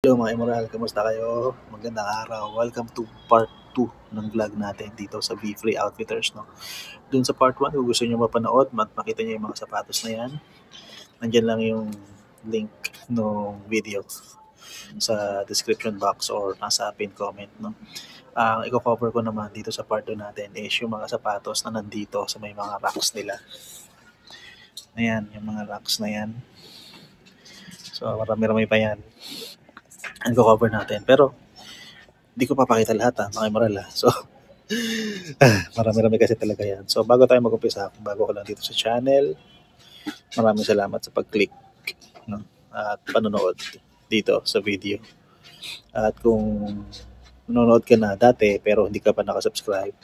Yo mga Immoral, kamusta kayo? Magandang araw. Welcome to part 2 ng vlog natin dito sa V-Free Outfitters. No? Dun sa part 1, kung gusto nyo mapanood, makita nyo yung mga sapatos na yan. Nandyan lang yung link ng video sa description box or nasa pin comment. No? Ang i-cover ko naman dito sa part 2 natin is yung mga sapatos na nandito sa may mga racks nila. Ayan, yung mga racks na yan. So marami-rami pa yan ang cover natin, pero hindi ko papakita lahat mga Immoral. So marami-rami kasi talaga yan. So bago tayo mag-umpisa, bago ko lang dito sa channel, maraming salamat sa pag-click, no? At panonood dito sa video. At kung nanonood ka na dati pero hindi ka pa nakasubscribe,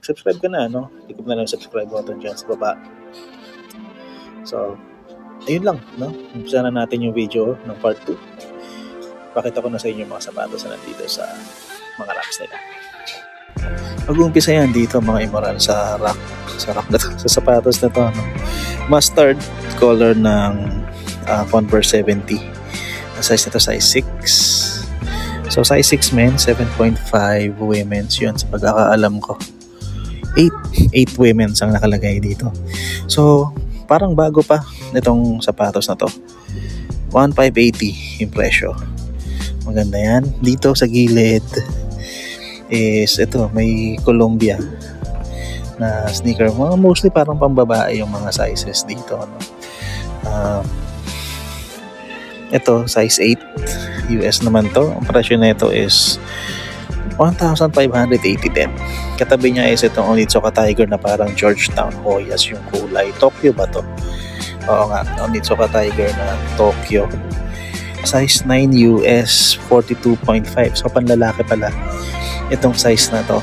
mag-subscribe ka na, no? Click mo na lang subscribe button dyan sa baba. So ayun lang, no? Umpisa na natin yung video ng part 2. Pakita ko na sa inyo mga sapatos na nandito sa mga racks nila. Mag-uumpisa yan dito mga Immoral sa rack na to, sa sapatos na to, no? Mustard color ng Converse 70. Ang size nito size 6. So size 6 men, 7.5 women's yun sa pagkakaalam ko. 8 women's ang nakalagay dito. So parang bago pa nitong sapatos na to. 1,580 yung presyo. Maganda yan. Dito sa gilid is ito, may Columbia na sneaker. Mostly parang pambabae yung mga sizes dito, no? Ito, size 8 US naman to. Ang presyo na ito is 1,580 din. Katabi niya is itong Onitsuka Tiger na parang Georgetown Hoyas yung kulay. Tokyo ba to? Oo nga, Onitsuka Tiger na Tokyo. Size 9 US, 42.5. So panlalaki pala itong size na to.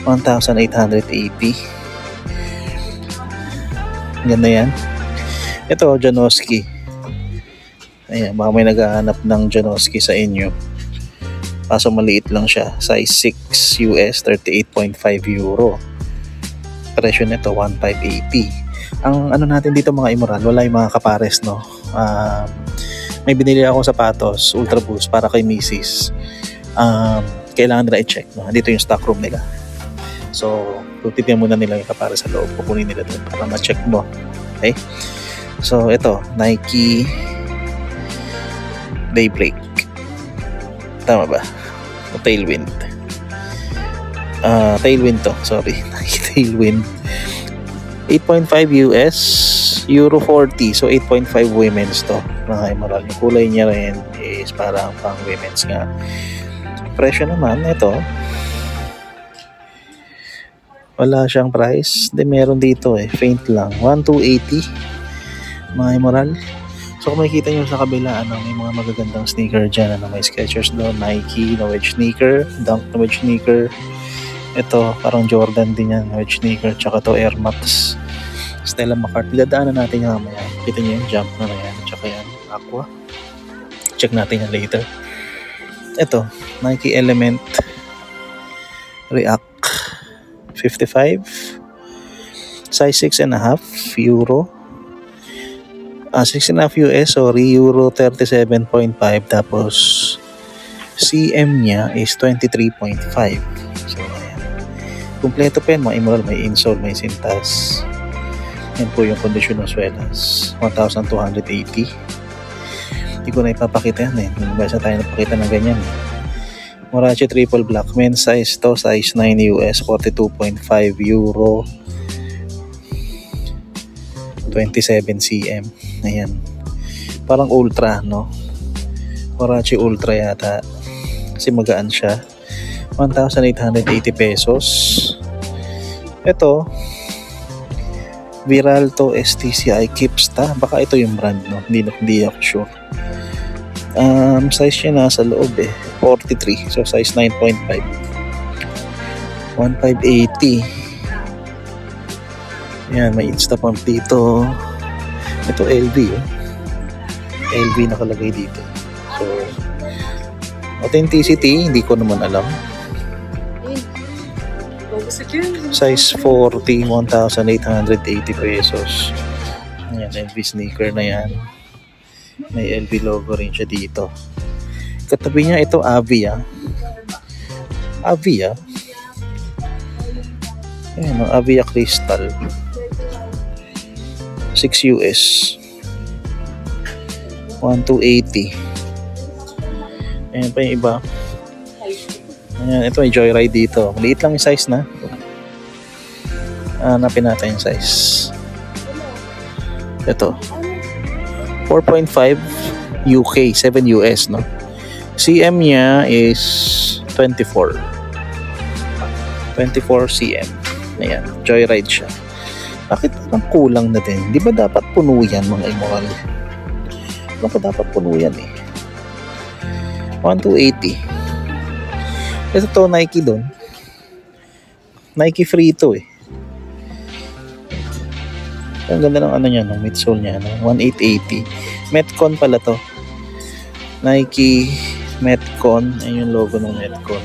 1,880. Ganda yan. Ito, Janoski. Ayan, baka may naghahanap ng Janoski sa inyo. Kaso maliit lang siya. Size 6 US, 38.5 euro. Presyo nito 1,580. Ang ano natin dito mga Immoral, wala yung mga kapares, no? May binili akong sapatos, Ultra Boost para kay Mrs. Kailangan nila i-check, no? Dito yung stock room nila. So, titignan muna nila yung kapares sa loob. Pupunin nila doon para ma-check mo. Okay? So, ito, Nike Daybreak. Tama ba? O Tailwind. Tailwind to. Sorry. Nike Tailwind. 8.5 US, Euro 40. So 8.5 women's to mga Immoral. Yung kulay niya rin is parang pang women's nga. Presyo naman ito, wala siyang price. Meron dito faint lang, 1,280 mga Immoral. So kung makikita nyo sa kabila, may mga magagandang sneaker dyan. May Skechers doon, Nike na wedge sneaker, Dunk na wedge sneaker. Ito, parang Jordan din yan, wedge sneaker. Tsaka to Air Max Stella McCartney. Dadaanan natin yung mamaya. Kita nyo yung jump na yan. Tsaka yan, Aqua. Check natin yan later. Ito, Nike Element React 55. Size 6.5 Euro. 6.5 US, sorry, Euro 37.5. Tapos, CM niya is 23.5. So, kumpleto pa yan mga Immoral, may insole, may sintas. Yan po yung kondisyon ng swelas. 1,280. Hindi ko na ipapakita yan Basta tayo napakita ng ganyan. Morachi Triple Black. Men's size to, size 9 US, 42.5 Euro, 27 cm. Ayan. Parang ultra, no? Morachi Ultra yata. Kasi magaan siya. 1,880 pesos. Ito, Viralto STCI Kipsta. Baka ito yung brand, no? Hindi ako sure. Size niya nasa loob 43. So size 9.5. 1,580. Yan, may Instapump dito. Ito LV. LV nakalagay dito. So authenticity, hindi ko naman alam. Size 40, 1,880 pesos. Ayan, LV sneaker na yan. May LV logo rin siya dito. Katabi niya ito Avia. Avia. Ayan, Avia Crystal. 6 US. 1,280. Ayan pa yung iba. Ayan, ito may Joyride dito. Maliit lang yung size na. Hanapin natin yung size. Ito. 4.5 UK, 7 US, no? CM niya is 24. 24 CM. Ayan, Joyride siya. Bakit parang kulang na din? Di ba dapat puno yan, mga immoral? Bakit dapat puno yan eh? 1,280. Ito to, Nike doon. Nike free ito eh. Ang ganda ng ano niya, ng midsole niya, no? 1,880. Metcon pala to. Nike Metcon. Ayun yung logo ng Metcon.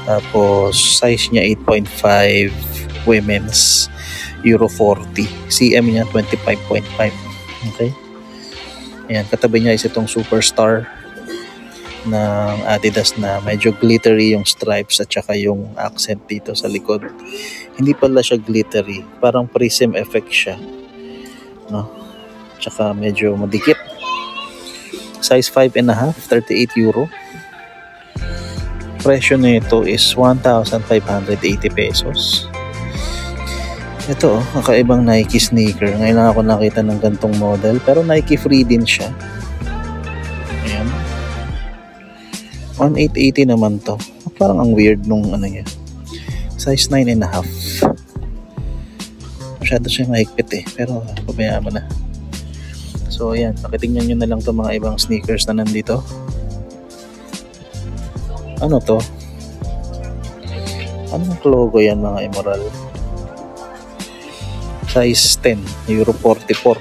Tapos, size niya 8.5 women's. Euro 40. CM niya 25.5. Okay? Ayan, katabi niya is itong Superstar ng Adidas na medyo glittery yung stripes at saka yung accent dito sa likod. Hindi pala siya glittery, parang prism effect siya, no? Tsaka medyo madikit. Size 5.5, 38 euro. Presyo nito is 1,580 pesos. Ito kakaibang Nike sneaker. Ngayon lang ako nakita ng gantong model, pero Nike free din siya. Ayan. 1,880 naman to. Parang ang weird nung ano niya. Size 9.5. Masyado siya mahigpit eh. Pero pabayaan mo na. So ayan, pakitingnan nyo na lang itong mga ibang sneakers na nandito. Ano to? Anong logo yan, mga immoral? Size 10, Euro 44.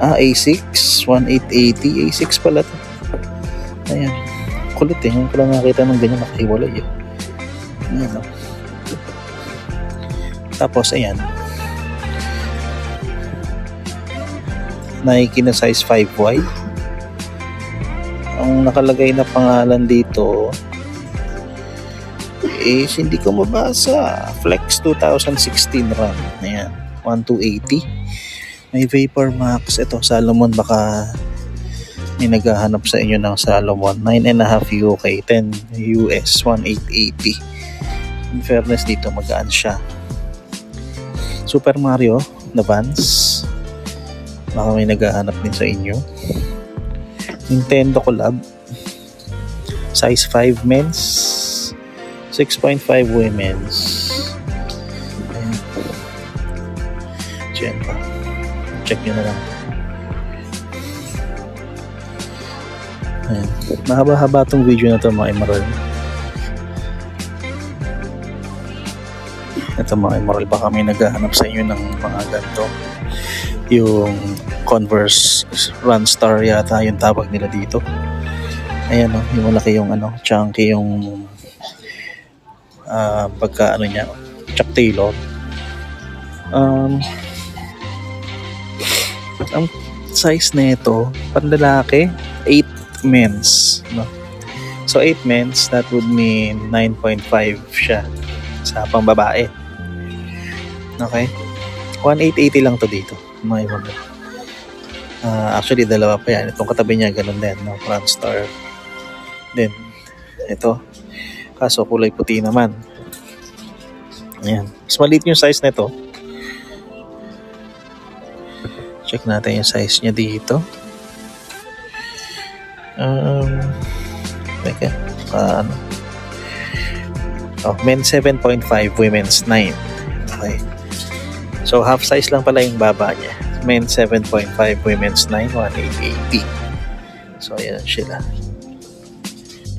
A6, 1,880. A6 pala to. Ayan. Kulit eh. Ngayon ko lang nakita ng ganyan, nakahiwalay eh. Ayan o. Tapos ayan. Nike na size 5Y. Ang nakalagay na pangalan dito is hindi ko mabasa. Flex 2016 run. Ayan. 1,280. May Vapor Max. Ito, Salomon. Baka may naghahanap sa inyo ng Salomon. 9.5 UK. 10 US. 1,880. In fairness dito, magaan siya. Super Mario na Vans. Baka may naghahanap din sa inyo. Nintendo collab. Size 5 men's. 6.5 women's. Ayan. Diyan pa. Check nyo na lang. Ayan. Mahaba-haba itong video na ito, mga immoral. Ito, mga immoral, baka may naghahanap sa inyo ng mga ganito. Yung Converse Runstar yata yung tawag nila dito. Ayan o, yung malaki yung ano, chunky yung pagka ano niya, Chuck Taylor. Ang size na ito, panlalaki, 8 men's, no? So 8 men's, that would mean 9.5 siya sa pambabae. Okay? 1,880 lang to dito. May mga actually dalawa pa yan. Itong katabi niya ganun din, no? Runstar. Then ito, kaso kulay puti naman. Ayan. Mas maliit yung size nito. Check natin yung size niya dito. Teka. Ano? Men's 7.5, women's 9. Okay. So half size lang pala yung baba niya. Men's 7.5, women's 9, 1,880. So ayan sila.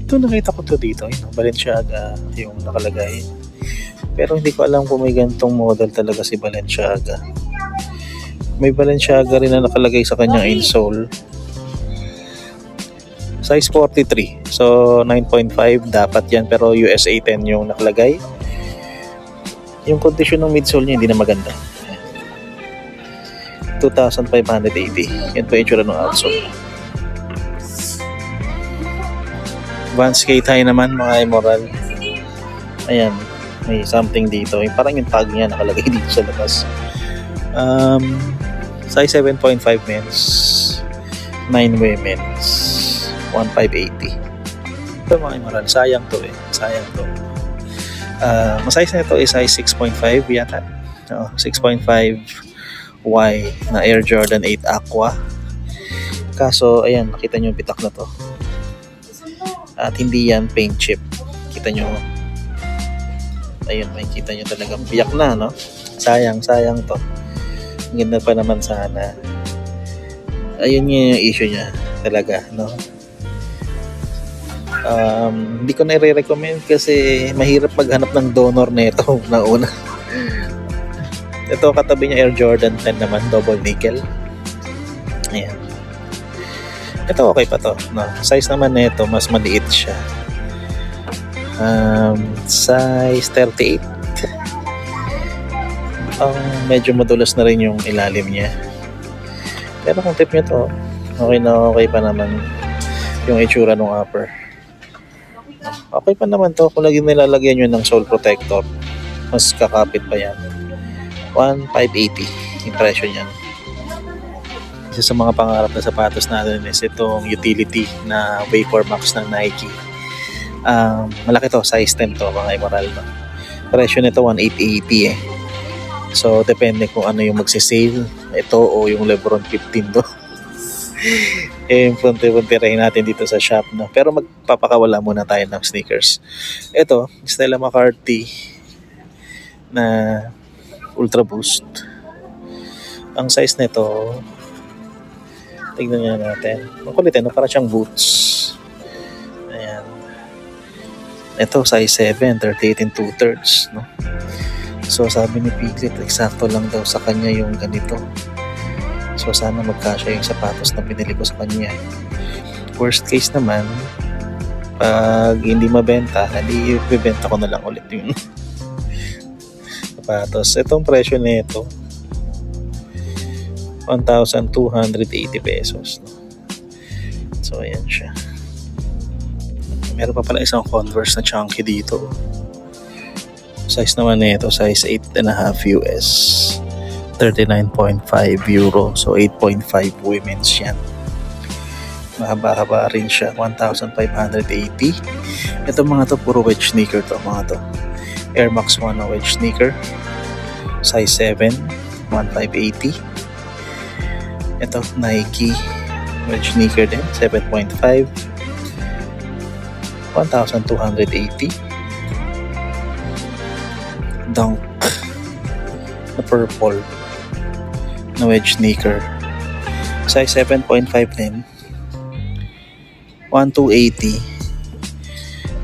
Ito nakita ko to dito, Balenciaga yung nakalagay. Pero hindi ko alam kung may ganitong model talaga si Balenciaga. May Balenciaga rin na nakalagay sa kanyang insole. Size 43. So 9.5 dapat yan, pero USA 10 yung nakalagay. Yung condition ng midsole niya hindi na maganda. 2,580. Yan po yung itsura ng outsole. Vans K-tie naman mga Emerald. Ayan, may something dito. Yung parang yung tag niya nakalagay dito sa labas. Size 7.5 men's, 9 women's, 1,580. Ito mga Emerald, sayang to eh. Sayang to. Size na ito is size 6.5 yata. 6.5 Y na Air Jordan 8 Aqua. Kaso, ayan, nakita nyo yung bitak na to. At hindi yan paint chip. Kita nyo. Ayun, makikita nyo talagang biyak na, no? Sayang to. Ganda pa naman sana. Ayun yung issue niya talaga, no? Hindi ko na i-recommend kasi mahirap maghanap ng donor na ito na una. Ito katabi niya Air Jordan 10 naman, double nickel. Ayan. Ito okay pa to, no? Size naman nito mas maliit siya. Size 38. Medyo madulas na rin yung ilalim niya. Pero kung tip niya to, okay pa naman yung itsura ng upper. Okay pa naman to kung lagi nilalagyan nyo ng sole protector. Mas kakapit pa yan. 1,580 yung presyo niyan. Isa sa mga pangarap na sapatos natin is itong utility na Vapor Max ng Nike. Malaki to, size 10 to mga Emerald. Presyo nito 1,880 eh. So depende kung ano yung magsisale, ito o yung Lebron 15 to. Punti-punti rin natin dito sa shop, no? Pero magpapakawala muna tayo ng sneakers. Ito, Stella McCarthy na Ultra Boost. Ang size nito, tignan nga natin. Ang kulit, no? Parang siyang boots. Ayan. Ito, size 7, 38 and 2/3, no? So, sabi ni Piglet, eksakto lang daw sa kanya yung ganito. So, sana magkasya yung sapatos na pinili ko sa kanya. Worst case naman, pag hindi mabenta, hindi ibibenta ko na lang ulit yung sapatos. Itong presyo nito, 1,280 pesos. So, ayan siya. Meron pa pala isang Converse na chunky dito. Size naman nito, size 8.5 US. 39.5 euro. So, 8.5 women's yan. Mahaba-haba rin siya. 1,580. Ito mga to, puro wedge sneaker to. Mga to. Air Max 1 na wedge sneaker. Size 7. 1,580. Ito, Nike wedge sneaker din, 7.5, 1,280. Dunk na purple na wedge sneaker, size 7.5 din, 1,280.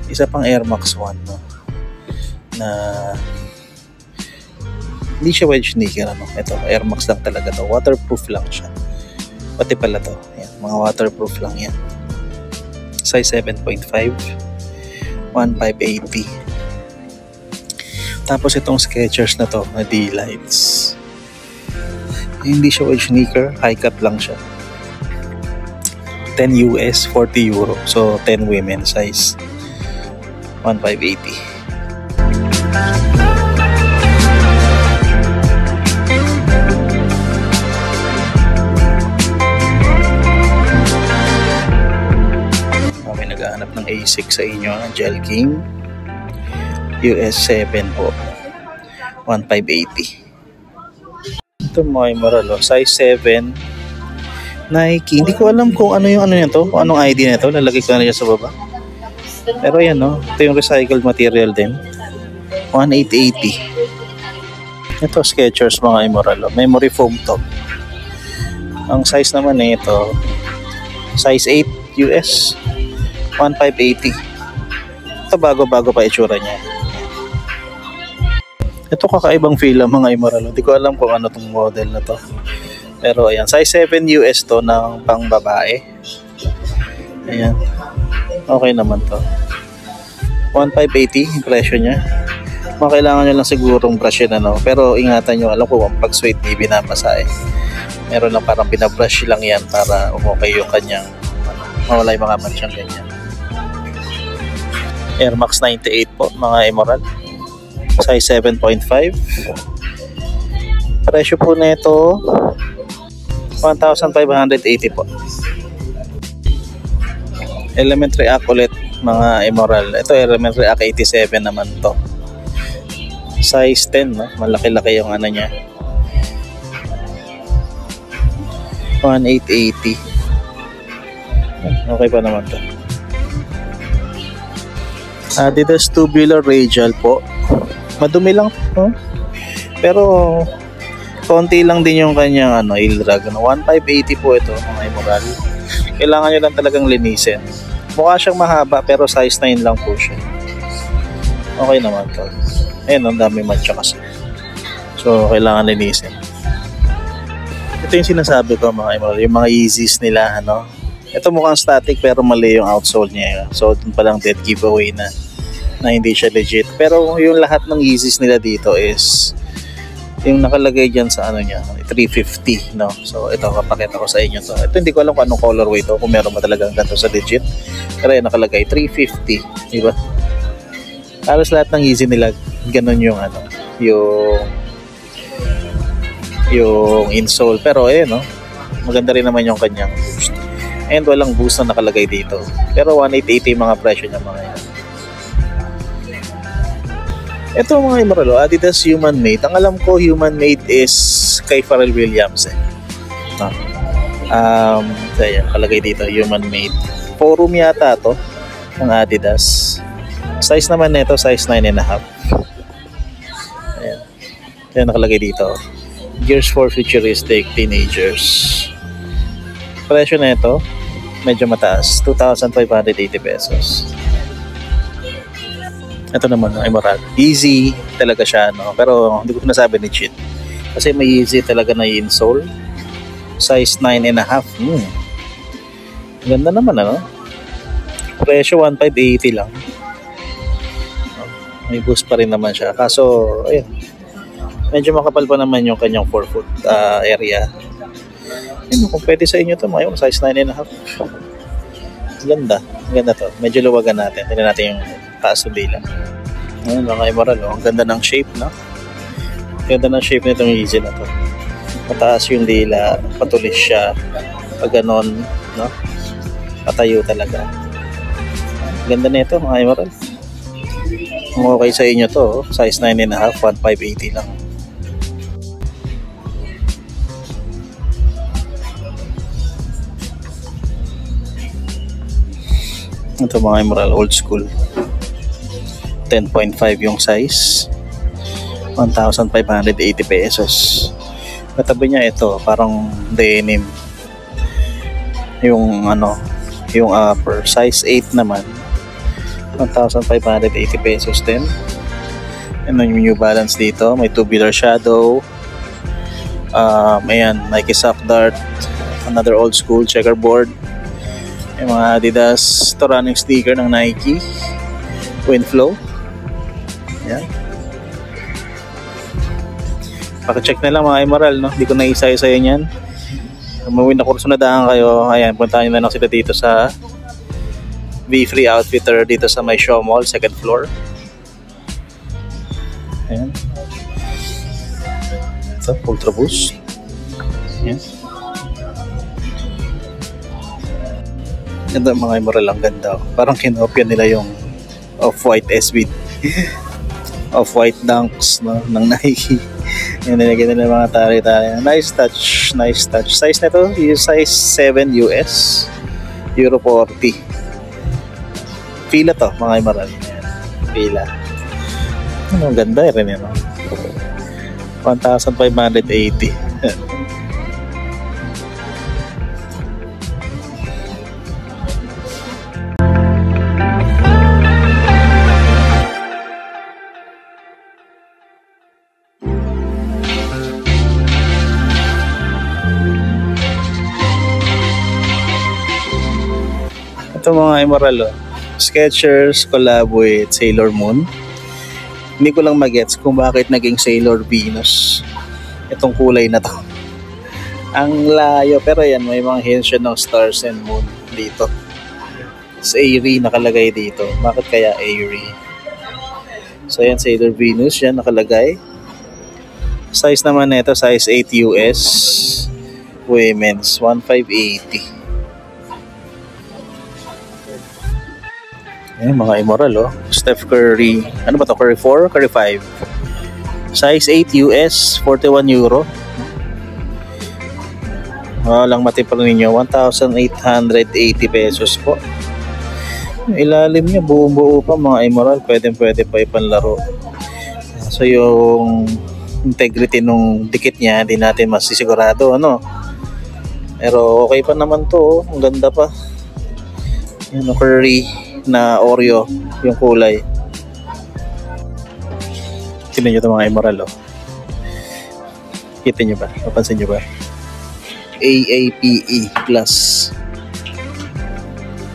Isa pang Air Max 1, no? Na hindi siya wedge sneaker, ano? Ito, Air Max lang talaga to. Waterproof lang siya. Pati pala to. Ayan, mga waterproof lang yan. Size 7.5. 1,580. Tapos itong Skechers na to, na D-Lights. Hindi siya wedge sneaker. High cut lang siya. 10 US, 40 euro. So, 10 women size. 1,580. Naghahanap ng A6 sa inyo, Gel King US 7 po, 1,580. Ito mga Emerald, size 7 Nike. Hindi ko alam kung ano yung ano nito, kung anong ID nito. Lalagay ko na niya sa baba. Pero yan, no, ito yung recycled material din, 1,880. Ito Skechers mga Emerald, memory foam top. Ang size naman nito, size 8 US, 1,580. Ito bago-bago pa itsura niya. Ito kakaibang fila mga Emerald. Hindi ko alam kung ano tong model na to. Pero ayan, size 7 US to ng pang babae. Ayan. Okay naman to. 1,580 yung presyo niya. Kailangan nyo lang sigurong brush yun, ano. Pero ingatan nyo, alam ko pag sweat, hindi binabasa eh. Meron lang parang binabrush lang yan para umukay yung kanyang mawala yung mga mansyang ganyan. Air Max 98 po mga Emerald, size 7.5. Presyo po na ito 1,580 po. Element React ulit mga Emerald. Ito Element React 87 naman to. Size 10, no? Malaki-laki yung ano niya. 1,880. Okay pa naman to. Adidas Tubular Radial po. Madumi lang, no? Pero konti lang din yung kanyang heel drag. 1,580 po ito mga Emerald. Kailangan nyo lang talagang linisin. Mukha siyang mahaba pero size 9 lang po siya. Okay naman to. Ayun, ang dami matcha kasi. So, kailangan linisin. Ito yung sinasabi ko mga Emerald, yung mga Yeezys nila, Ito mukhang static pero mali yung outsole niya. So, dun palang dead giveaway na hindi siya legit. Pero yung lahat ng Yeezys nila dito is yung nakalagay dyan sa niya, 350, no? So, ito, kapakita ko sa inyo to. Ito, hindi ko alam kung anong colorway to, kung meron ba talagang ganito sa legit. Pero yung nakalagay, 350, di ba? Halos lahat ng Yeezy nila, ganun yung yung insole. Pero ayun, maganda rin naman yung kanyang boost. And walang boost na nakalagay dito. Pero 1,880 mga presyo niya mga yan. Ito mga Emerald, Adidas Human Made. Ang alam ko Human Made is kay Pharrell Williams Ayan, nakalagay dito Human Made. Forum yata to ng Adidas. Size naman nito, size 9.5. Ayan. Ayan nakalagay dito. Gears for Futuristic Teenagers. Presyo na ito, medyo mataas. 2,580 pesos. Ito naman, Emerald. Easy talaga siya, pero hindi ko sinasabi ni cheat. Kasi may easy talaga na insole. Size 9.5. Ganda naman, Presyo 1,580 lang. May boost pa rin naman siya. Kaso, ayun. Medyo makapal pa naman yung kanyang 4-foot area. Ayun, kung pwede sa inyo ito, mga size 9.5. Ganda. Ganda to. Medyo luwagan natin. Tignan natin yung taas ng dila. Ayun, mga Emerald. Ang ganda ng shape, Ganda ng shape nitong Yeezy na to. Mataas yung dila. Patulis siya. Pag ganon, patayo talaga. Ganda nito, mga Emerald. Kung okay sa inyo to, size 9.5, 1,580 lang. Ito mga Emerald, old school. 10.5 yung size. 1,580 pesos. Katabi niya ito, parang denim. Yung yung upper, size 8 naman. 1,580 pesos din. And then yung New Balance dito, may tubular shadow. Ayan, Nike Sock Dart, another old school checkerboard. Yung mga Adidas, ito running sticker ng Nike, Windflow. Ayan. Paki-check na lang mga Emerald, Hindi ko na isa-isa yan. Mawin na kurso na daan kayo. Ayan, puntahan nyo na lang sila dito sa V-Free Outfitter dito sa May Show Mall, second floor. Ayan. Ito, Ultra Boost. Ayan. Ito mga Emerald, ang ganda. Parang kinopya nila yung Off-White SB. Off-White Dunks ng Nike. Yung nilagyan nila mga tali-tali. Nice touch, nice touch. Size nito, yung size 7 US. Euro 40. Pila to mga Emerald. Pila. Ang ganda rin 1,580. Ito mga Emerald, Skechers collab with Sailor Moon. Hindi ko lang magets kung bakit naging Sailor Venus itong kulay na to. Ang layo, pero yan, may mga hints siya ng stars and moon dito. Sa Airy nakalagay dito. Bakit kaya Airy? So yan, Sailor Venus yan nakalagay. Size naman nito, size 8 US. Women's, 1580. Ayan, mga immoral oh. Steph Curry. Ano ba to? Curry 4? Curry 5. Size 8 US, 41 euro. Walang matipal ninyo, 1,880 pesos po. Ilalim niya, buong-buo pa mga immoral. Pwede pa ipanlaro. So yung integrity nung dikit niya, hindi natin masisigurado, ano. Pero okay pa naman to, ang ganda pa. Yan, Curry na Oreo yung kulay. Tignan nyo ito mga immoral oh. Kita nyo ba? Napansin nyo ba? AAPE plus.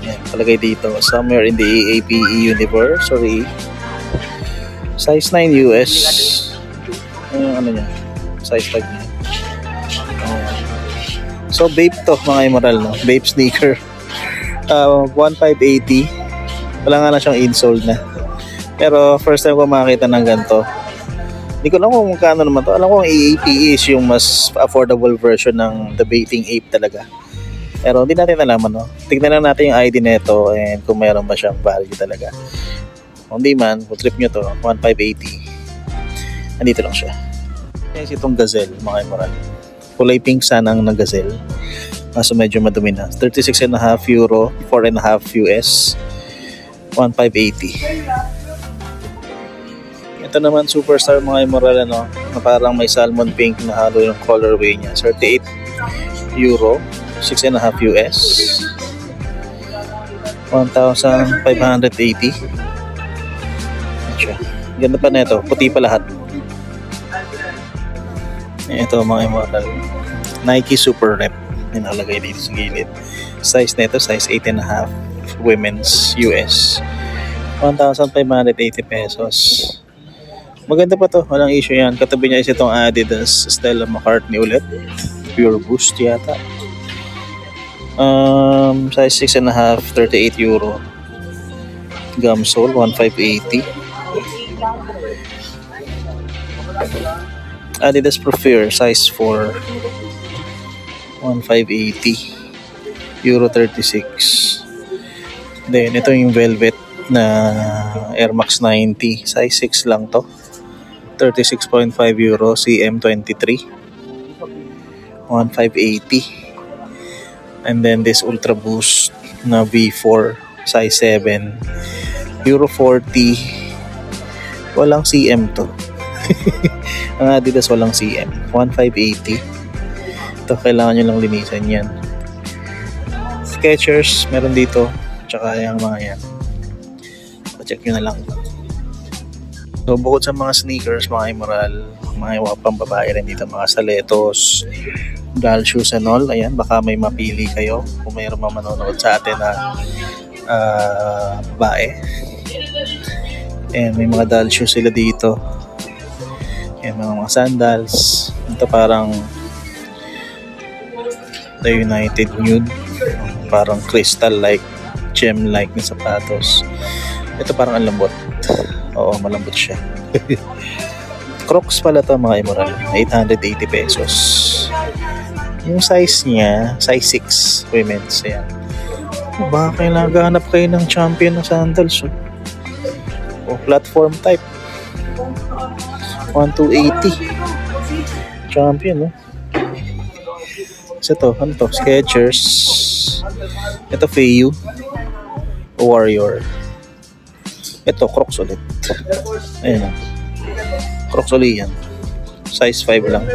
Yan, palagay dito. Somewhere in the AAPE universe. Sorry. Size 9 US. Ano niya? Size tag niya. So vape to mga immoral no? Vape sneaker. 1580. Wala nga na siyang insole na. Pero first time ko makakita ng ganito. Hindi ko alam kung magkano naman to. Alam ko ang AAPE is yung mas affordable version ng the Bathing Ape talaga. Pero hindi natin alaman no. Tignan lang natin yung ID nito and kung mayroon ba siyang value talaga. Kung di man, kung trip nyo to, 1580. Nandito lang siya. Yes, itong gazelle mga immoral. Kulay pink sana ng gazelle. Kaso medyo madumi na. 36.5 euro, 4.5 US. 1,580. Ito naman superstar mga immoral ano, na parang may salmon pink na halo yung colorway niya. 38 euro, 6.5 US. 1,580. Ganda pa na ito, puti pa lahat. Ito mga immoral, Nike Super Rep, nilalagay dito sa gilid. Size nito, size 8.5 women's US. 1,580 pesos. Maganda pa to, walang issue yan. Katabi niya is itong Adidas Stella McCartney ulit, Pure Boost yata. Size 6.5, 38 euro. Gum sole, 1,580. Adidas Prefer, size 4, 1,580. Euro 36. Then ito yung velvet na Air Max 90, size 6 lang to, 36.5 euro, CM23, 1,580. And then this Ultra Boost na V4, size 7, Euro 40. Walang CM to. Ang Adidas walang CM, 1,580. Ito kailangan nyo lang linisan yan. Skechers meron dito, tsaka yung mga yan, check nyo na lang. So bukod sa mga sneakers mga immoral, mga pambabae rin dito, mga saletos, doll shoes and all. Ayan, baka may mapili kayo kung mayroon mga manonood sa atin na babae. And may mga doll shoes sila dito. Ayan, mga sandals. Ito parang The United Nude, parang crystal like, gem like na sapatos. Ito parang ang lambot. Oo, malambot siya. Crocs pala to mga immoral, 880 pesos. Yung size niya, size 6 women's. Ayan. Baka kayo naghahanap kayo ng champion na sandals o platform type, 1,280 champion Isa to, ano to? Skechers. Ito Feiyu Warrior. Ito Crocs ulit. Ayan, Crocs ulit yan, size 5 lang.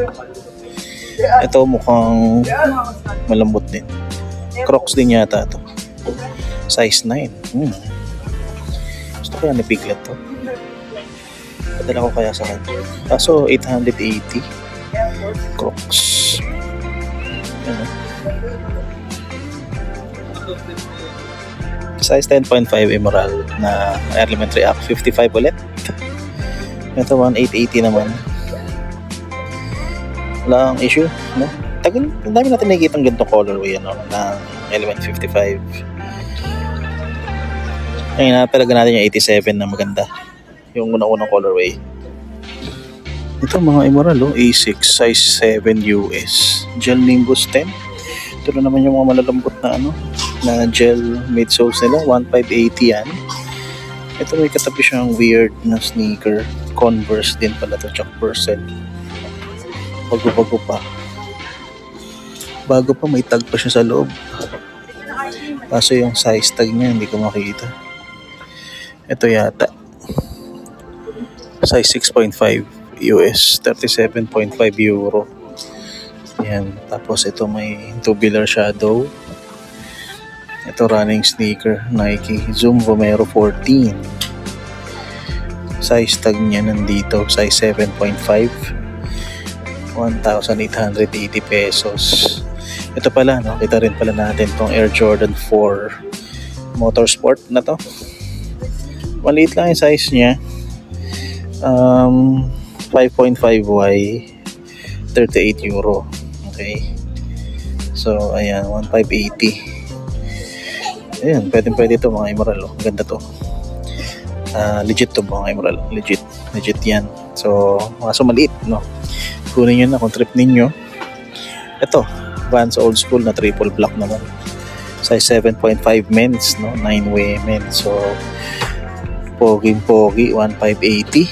Ito mukhang malambot din, Crocs din yata to, size 9. Gusto ko yan, napiglat to. Padala ko kaya sa kanya. Kaso 880 Crocs. Ayan. Size 10.5 immoral na elementary act, 55 ulit. Ito 1,880 naman. Wala ang issue, no? Tagal, ang dami natin nakikita ng ganitong colorway, ano, ng Element 55. Ayun na, talaga natin yung 87 na maganda. Yung unang-unang colorway. Ito mga Emerald, A6, size 7 US. Gel Nimbus 10. Ito na naman yung mga malalambot na na gel midsoles nila. 1,580 yan. Ito may katabi siyang weird na sneaker. Converse din pala to, Chuck Purcell. Bago-bago pa. Bago pa, may tag pa siya sa loob. Kaso yung size tag niya hindi ko makita. Ito yata. Size 6.5 US, 37.5 euro. Yan. Tapos ito may tubular shadow. Ito running sneaker, Nike Zoom Vomero 14. Size tag niya nandito, size 7.5. 1,880 pesos. Ito pala, no? Kita rin pala natin tong Air Jordan 4 Motorsport na to. Maliit lang yung size niya. 5.5Y, 38 euro. Okay. So, ayan, 1,580. Ayan, pwede ito mga Emerald. Ganda to. Legit to mga Emerald. Legit yan. So, mga maliit, no? Kunin nyo na kung trip ninyo. Ito, Vans Old School na triple black naman. Size 7.5 men's, no? 9 women. So, pogi, 1,580.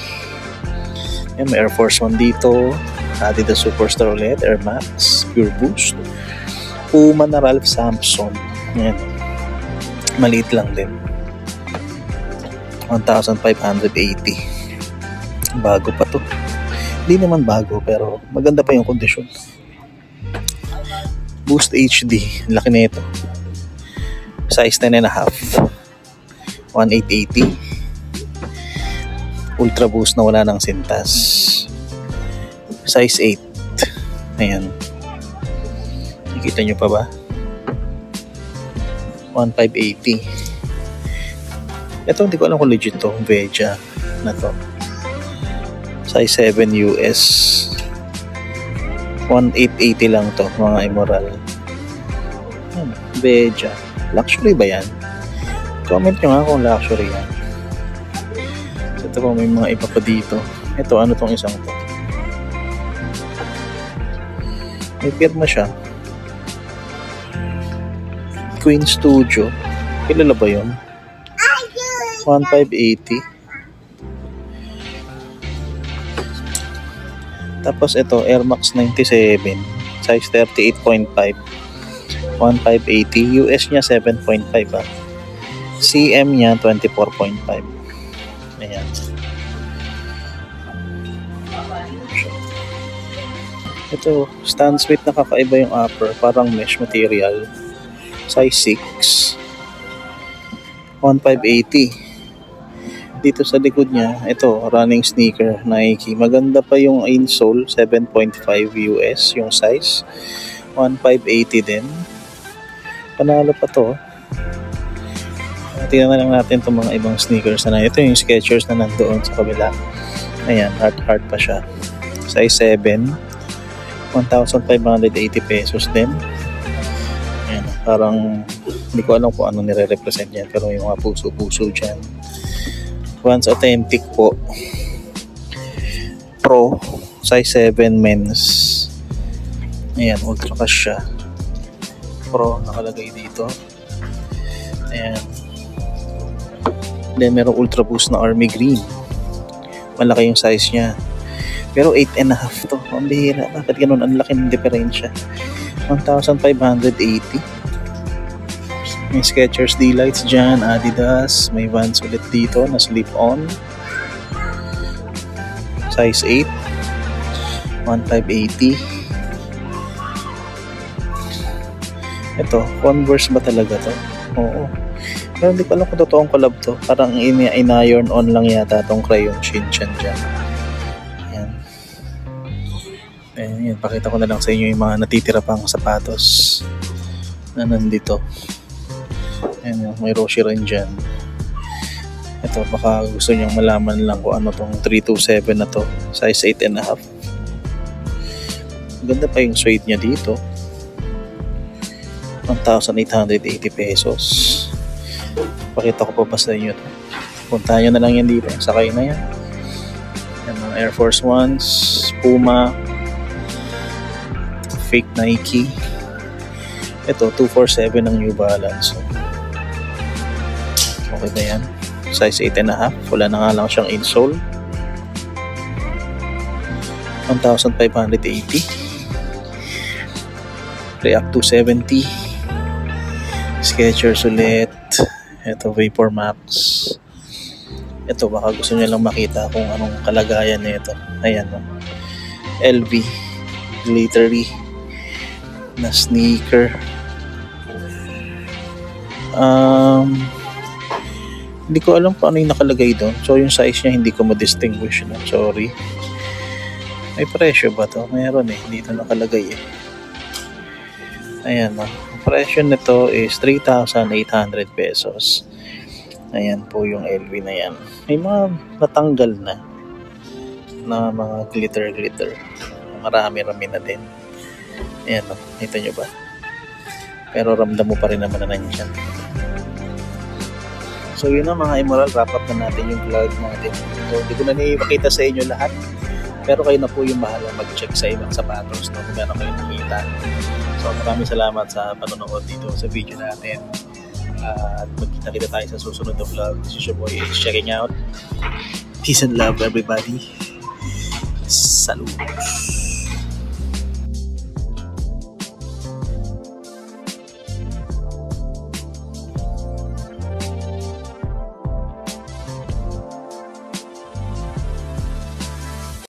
Yan, may Air Force 1 dito. Adidas Superstar ulit, Air Max, Pure Boost. Puma na Ralph Sampson. Yan. Maliit lang din. 1,580. Bago pa to. Hindi naman bago pero maganda pa yung kondisyon. Boost HD. Laki na ito. Size 10.5. 1,880. Ultra Boost na wala ng sintas. Size 8. Ayan. Nakikita nyo pa ba? 1,580. Ito hindi ko alam kung legit to. Veja na to. Size 7 US. 1,880 lang to mga Emerald. Veja. Luxury ba yan? Comment nyo nga kung luxury yan. So ito pa may mga iba pa dito. Ito ano tong isang to? May pirma siya. Queen Studio. Kilala ba yun? 1,580. Tapos ito Air Max 97. Size 38.5. 1,580. US niya 7.5 ah. CM niya 24.5. Ayan. Ito, stand weight na kakaiba yung upper. Parang mesh material. Size 6. 1,580. Dito sa likod niya, ito, running sneaker, Nike. Maganda pa yung insole, 7.5 US yung size. 1,580 din. Panalo pa to. Tingnan na lang natin itong mga ibang sneakers na ito yung Skechers na nandoon sa kabila. Ayan, heart pa siya. Size 7. 1,580 pesos din. Ayan, parang hindi ko alam kung ano nire-represent yan pero may mga puso-puso dyan. Vans Authentic po. Pro. Size 7 men's. Ayan, ultra cash siya. Pro nakalagay dito. Ayan. Then merong Ultra Boost na Army Green. Malaki yung size niya. Pero 8.5 to. Ang bihira. Bakit ganun? Ang laki ng diferensya. 1,580. May Skechers D-Lights dyan. Adidas. May Vans ulit dito na slip-on. Size 8. 1,580. Ito. Converse ba talaga to? Oo. Pero hindi ko alam kung totoong collab to. Parang in-iron on lang yata tong Crayon Shinchan dyan. Ayan. Ayan. Pakita ko na lang sa inyo yung mga natitira pang sapatos na nandito. Ayan. May Roshi rin dyan. Ito. Baka gusto nyong malaman lang kung ano tong 327 na to. Size 8.5. Ganda pa yung suede niya dito. 1,880 pesos. Pakita ko pa ba sa inyo to. Puntahan nyo na lang yan dito. Sakay na yan. Yan mga Air Force Ones, Puma, fake Nike. Ito 247 ng New Balance. Okay na yan. Size 8.5. Wala na nga lang siyang insole. 1,580. React 270. Skechers ulit. Ito Vapor Max. Ito baka gusto niyo lang makita kung anong kalagayan nito. Ayan no. LV glittery na sneaker. Hindi ko alam kung ano yung nakalagay doon. So yung size niya hindi ko ma-distinguish no? Sorry. May presyo ba to? Meron eh. Dito nakalagay eh. Ayan no. Ang presyo nito is 3,800 pesos. Ayan po yung LV na yan. May mga natanggal na mga glitter. Marami-rami na din. Ayan no. Kita nyo ba? Pero ramdam mo pa rin naman na nandiyan. So yun na mga Immoral, wrap up na natin yung vlog natin. So hindi ko na ipakita sa inyo lahat. Pero kayo na po yung bahala mag-check sa ibang sapatos no, kung meron kayong nakita. So maraming salamat sa panonood dito sa video natin. At magkita-kita tayo sa susunod na vlog. This is your boy H checking out. Peace and love everybody. Saludos.